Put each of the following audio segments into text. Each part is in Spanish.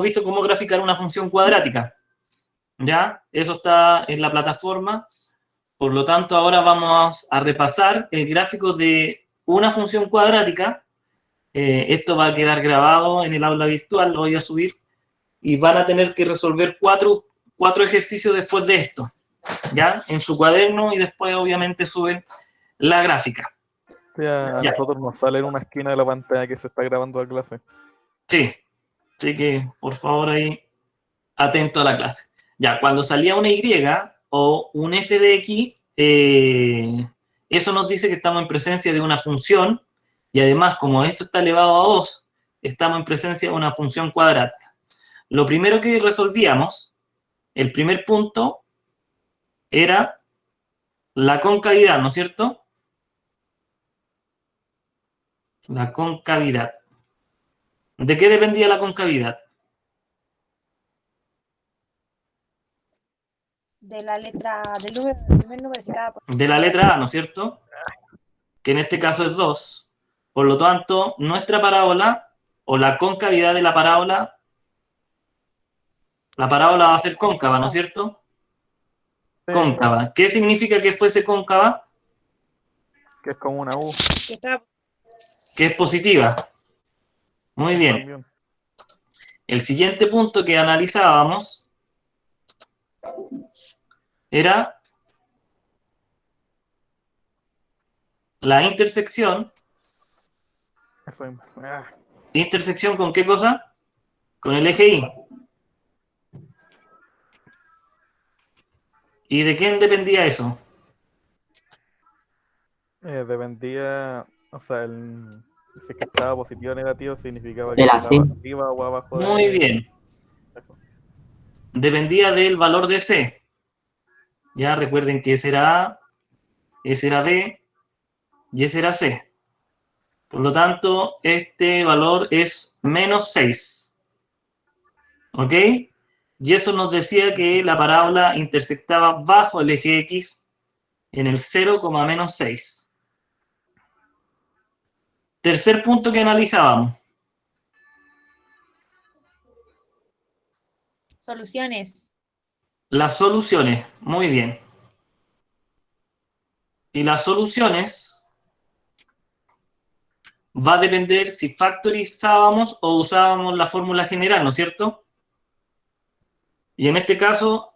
visto cómo graficar una función cuadrática. ¿Ya? Eso está en la plataforma. Por lo tanto, ahora vamos a repasar el gráfico de una función cuadrática. Esto va a quedar grabado en el aula virtual, lo voy a subir, y van a tener que resolver cuatro ejercicios después de esto, ¿ya? En su cuaderno, y después obviamente suben la gráfica. Sí, a Ya. nosotros nos sale en una esquina de la pantalla que se está grabando la clase. Sí, así que por favor ahí atento a la clase. Ya, cuando salía una Y o un f de x, eso nos dice que estamos en presencia de una función, y además, como esto está elevado a 2, estamos en presencia de una función cuadrática. Lo primero que resolvíamos, el primer punto, era la concavidad, ¿no es cierto? La concavidad. ¿De qué dependía la concavidad? De la letra, del primer número de cada. De la letra A, ¿no es cierto? Que en este caso es 2. Por lo tanto, nuestra parábola, o la concavidad de la parábola va a ser cóncava, ¿no es cierto? Sí, Cóncava. ¿Qué significa que fuese cóncava? que es como una U. Que está Que es positiva. Muy bien. También. El siguiente punto que analizábamos era la intersección. Eso mismo. Ah, ¿Intersección con qué cosa? Con el eje Y. ¿Y de quién dependía eso? dependía, o sea, si es que estaba positivo o negativo, significaba que De la estaba C. arriba o abajo Muy de bien. eso. Dependía del valor de C. Ya recuerden que ese era A, ese era B y ese era C. Por lo tanto, este valor es menos 6. ¿Ok? Y eso nos decía que la parábola intersectaba bajo el eje X en el 0, menos 6. Tercer punto que analizábamos. soluciones. Las soluciones. Muy bien. Y las soluciones va a depender si factorizábamos o usábamos la fórmula general, ¿no es cierto? Y en este caso,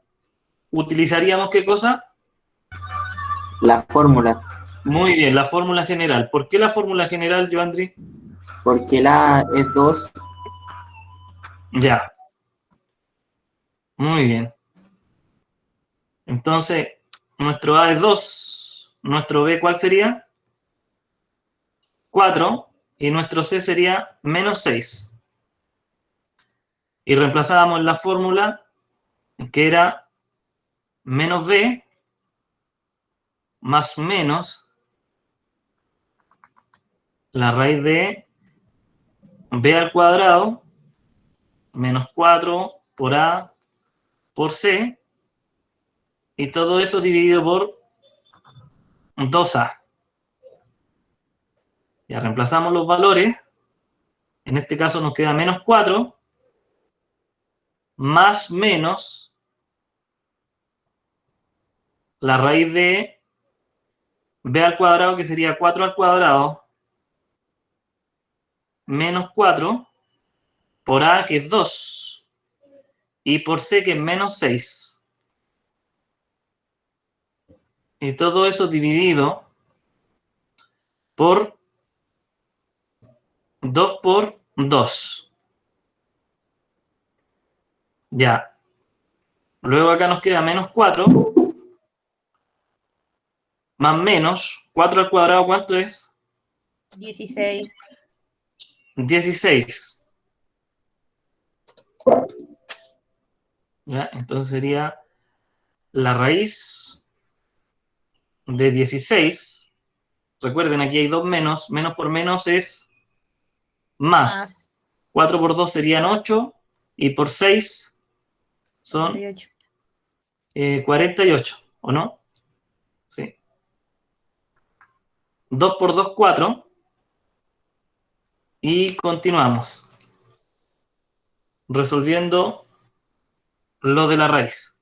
¿utilizaríamos qué cosa? La fórmula. Muy bien, la fórmula general. ¿Por qué la fórmula general, Joandri? Porque la es 2. Ya, muy bien. Entonces, nuestro A es 2, nuestro B, ¿cuál sería? 4, y nuestro C sería menos 6. Y reemplazábamos la fórmula, que era menos B más menos la raíz de B al cuadrado menos 4 por A por C, y todo eso dividido por 2A. Ya reemplazamos los valores. En este caso nos queda menos 4 más menos la raíz de B al cuadrado, que sería 4 al cuadrado, menos 4 por A, que es 2, y por C, que es menos 6. Y todo eso dividido por 2 por 2. Ya. Luego acá nos queda menos 4 más menos 4 al cuadrado, ¿cuánto es? 16. 16. ¿Ya? Entonces sería la raíz de 16. Recuerden, aquí hay dos menos. Menos por menos es más. 4 por 2 serían 8. Y por 6 son 48. 48. ¿O no? Sí. 2 por 2, 4. Y continuamos. resolviendo lo de la raíz.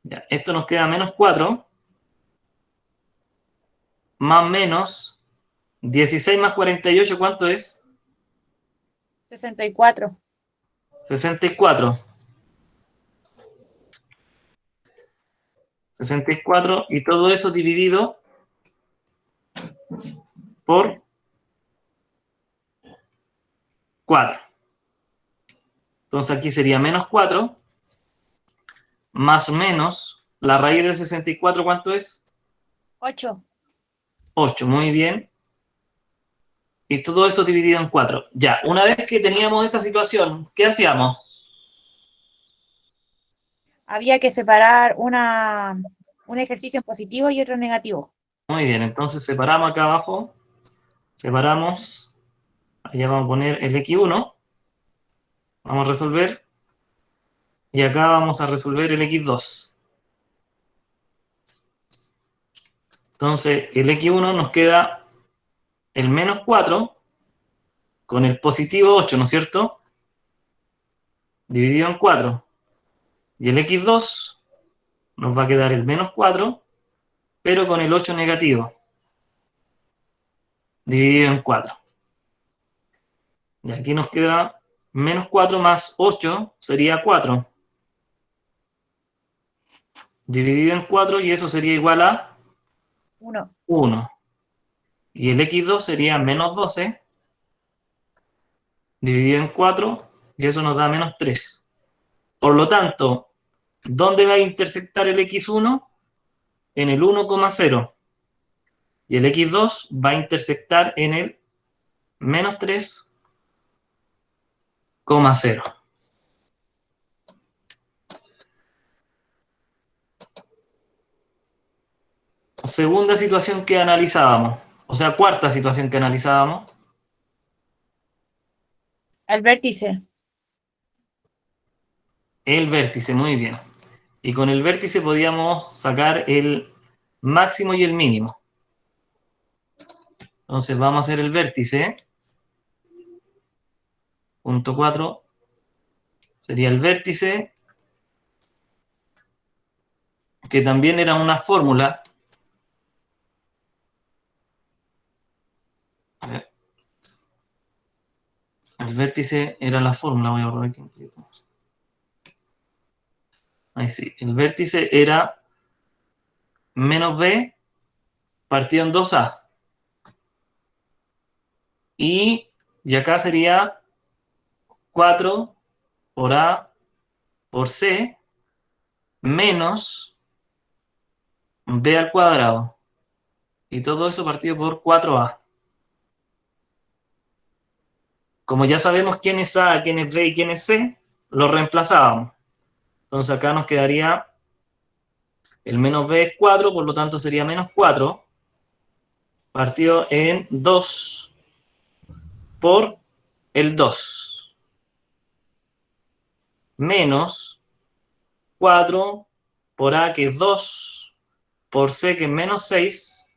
Ya, esto nos queda menos 4, más menos 16 más 48, ¿cuánto es? 64. 64. 64 y todo eso dividido por 4. Entonces aquí sería menos 4 más menos la raíz de 64, ¿cuánto es? 8. 8, muy bien. Y todo eso dividido en 4. Ya, una vez que teníamos esa situación, ¿qué hacíamos? Había que separar un ejercicio en positivo y otro en negativo. Muy bien, entonces separamos acá abajo, separamos, allá vamos a poner el X1, vamos a resolver, y acá vamos a resolver el X2. Entonces, el X1 nos queda el menos 4 con el positivo 8, ¿no es cierto? Dividido en 4. Y el X2 nos va a quedar el menos 4, pero con el 8 negativo, dividido en 4. Y aquí nos queda menos 4 más 8, sería 4. Dividido en 4 y eso sería igual a 1. 1. Y el X2 sería menos 12, dividido en 4, y eso nos da menos 3. Por lo tanto, ¿dónde va a intersectar el X1? En el 1,0. Y el X2 va a intersectar en el menos 3,0. Segunda situación que analizábamos, o sea, cuarta situación que analizábamos. El vértice. El vértice, muy bien. Y con el vértice podíamos sacar el máximo y el mínimo. Entonces vamos a hacer el vértice. Punto 4 sería el vértice, que también era una fórmula. El vértice era la fórmula, voy a borrar aquí un poquito. Ahí sí, el vértice era menos b partido en 2a. Y acá sería 4 por a por c menos b al cuadrado. Y todo eso partido por 4a. Como ya sabemos quién es a, quién es b y quién es c, lo reemplazábamos. Entonces acá nos quedaría el menos b es 4, por lo tanto sería menos 4 partido en 2 por el 2. Menos 4 por a, que es 2, por c, que es menos 6,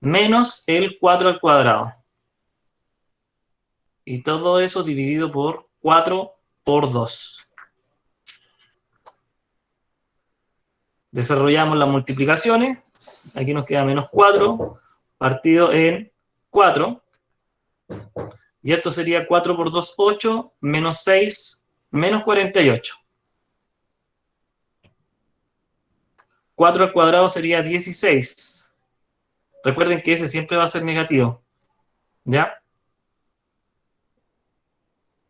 menos el 4 al cuadrado. Y todo eso dividido por 4 por 2. Desarrollamos las multiplicaciones. Aquí nos queda menos 4 partido en 4. Y esto sería 4 por 2, 8, menos 6, menos 48. 4 al cuadrado sería 16. Recuerden que ese siempre va a ser negativo. ¿Ya?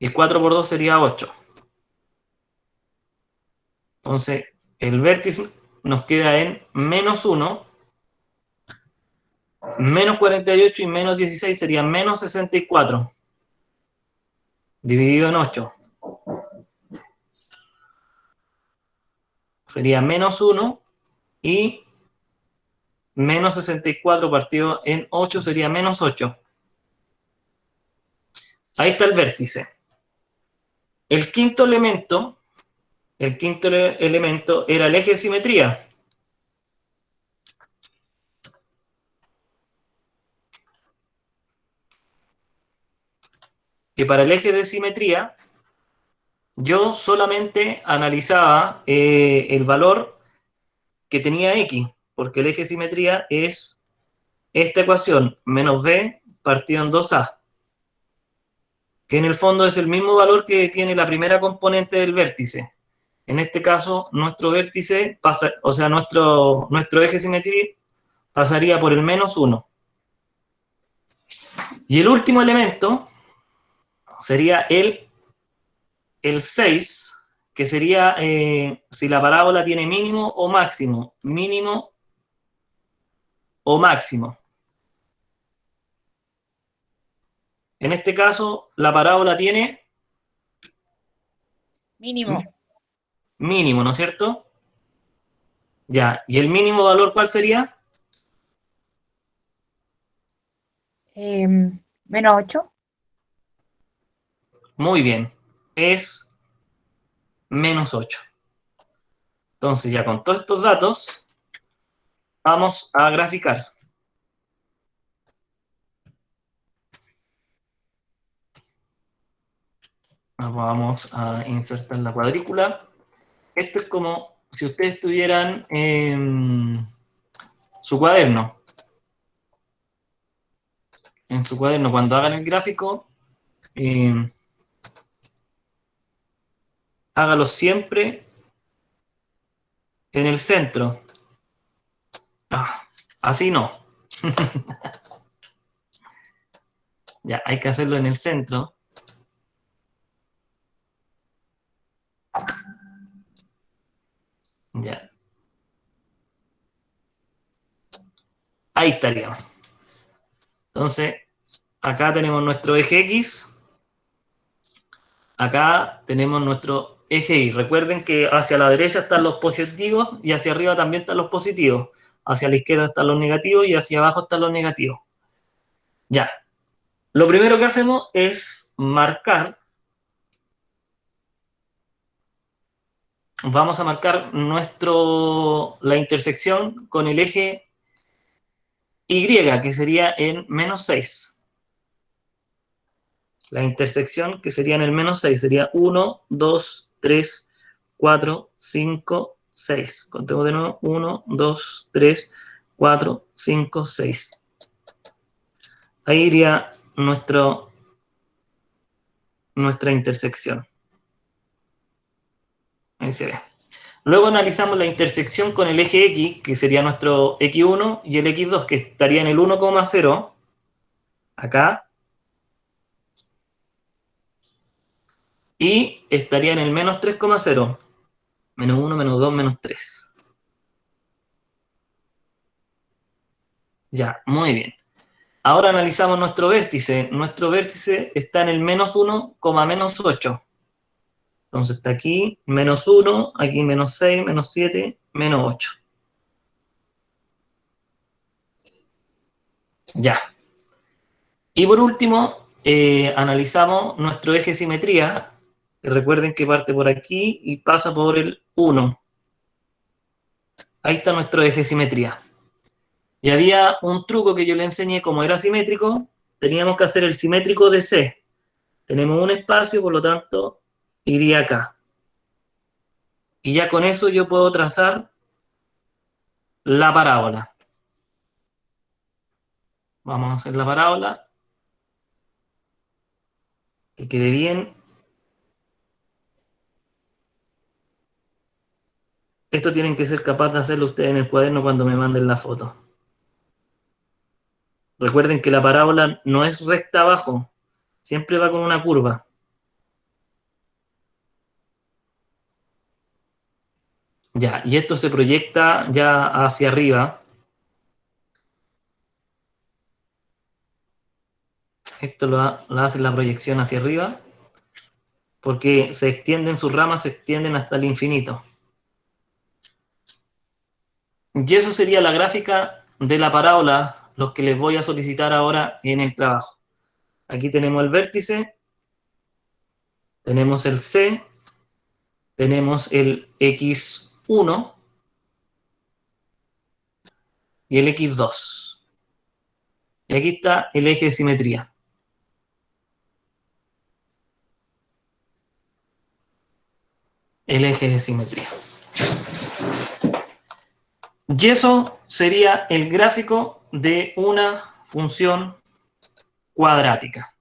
Y 4 por 2 sería 8. Entonces, el vértice nos queda en menos 1, menos 48 y menos 16 sería menos 64. Dividido en 8. Sería menos 1 y menos 64 partido en 8 sería menos 8. Ahí está el vértice. El quinto elemento era el eje de simetría. que para el eje de simetría yo solamente analizaba el valor que tenía X, porque el eje de simetría es esta ecuación, menos B partido en 2A, que en el fondo es el mismo valor que tiene la primera componente del vértice. En este caso, nuestro vértice pasa, o sea, nuestro eje de simetría pasaría por el menos 1. Y el último elemento sería el 6, que sería si la parábola tiene mínimo o máximo. Mínimo o máximo. En este caso, la parábola tiene Mínimo. mínimo, ¿no es cierto? Ya, ¿y el mínimo valor cuál sería? Menos 8. Muy bien, es menos 8. Entonces, ya con todos estos datos, vamos a graficar. Vamos a insertar la cuadrícula. Esto es como si ustedes tuvieran su cuaderno. En su cuaderno, cuando hagan el gráfico, hágalo siempre en el centro. Así no. Ya, hay que hacerlo en el centro. Ya. Ahí estaríamos. Entonces, acá tenemos nuestro eje X. Acá tenemos nuestro eje Y. Recuerden que hacia la derecha están los positivos y hacia arriba también están los positivos. Hacia la izquierda están los negativos y hacia abajo están los negativos. Ya. Lo primero que hacemos es marcar. Vamos a marcar la intersección con el eje Y, que sería en menos 6. La intersección que sería en el menos 6 sería 1, 2, 3, 4, 5, 6. Contemos de nuevo. 1, 2, 3, 4, 5, 6. Ahí iría nuestra intersección. Ahí se ve. Luego analizamos la intersección con el eje X, que sería nuestro X1, y el X2, que estaría en el 1,0, acá, y estaría en el menos 3,0. Menos 1, menos 2, menos 3. Ya, muy bien. Ahora analizamos nuestro vértice. Nuestro vértice está en el menos 1, menos 8. Entonces está aquí, menos 1, aquí menos 6, menos 7, menos 8. Ya. Y por último, analizamos nuestro eje de simetría. Recuerden que parte por aquí y pasa por el 1. Ahí está nuestro eje de simetría. Y había un truco que yo le enseñé, como era simétrico, teníamos que hacer el simétrico de C. Tenemos un espacio, por lo tanto, iría acá. Y ya con eso yo puedo trazar la parábola. Vamos a hacer la parábola. Que quede bien. Esto tienen que ser capaces de hacerlo ustedes en el cuaderno cuando me manden la foto. Recuerden que la parábola no es recta abajo, siempre va con una curva. Ya, y esto se proyecta ya hacia arriba. Esto lo hace la proyección hacia arriba, porque se extienden sus ramas, se extienden hasta el infinito. Y eso sería la gráfica de la parábola, los que les voy a solicitar ahora en el trabajo. Aquí tenemos el vértice, tenemos el C, tenemos el X1 y el X2. Y aquí está el eje de simetría. el eje de simetría. Y eso sería el gráfico de una función cuadrática.